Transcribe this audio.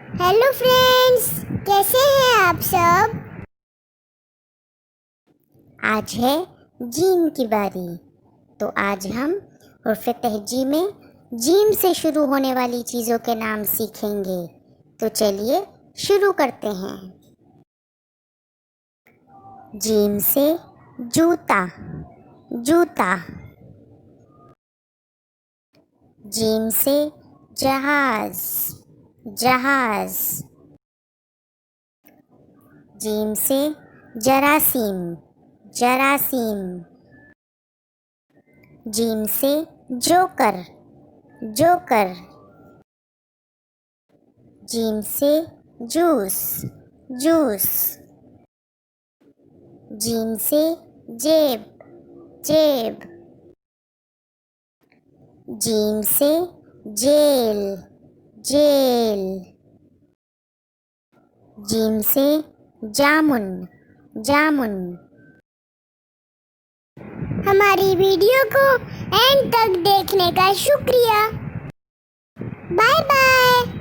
Hello friends, कैसे हैं आप सब। आज है जीम की बारी। तो आज हम उर्फ़े तहजी में जीम से शुरू होने वाली चीज़ों के नाम सीखेंगे। तो चलिए शुरू करते हैं। जीम से जूता, जूता। जीम से जहाज, जहाज। जीम से जरासीम, जरासीम। जीम से जोकर, जोकर। जीम से जूस, जूस। जीम से जेब, जेब। जीम से जेल, जेल। जीम से जामुन, जामुन। हमारी वीडियो को एंड तक देखने का शुक्रिया। Bye bye.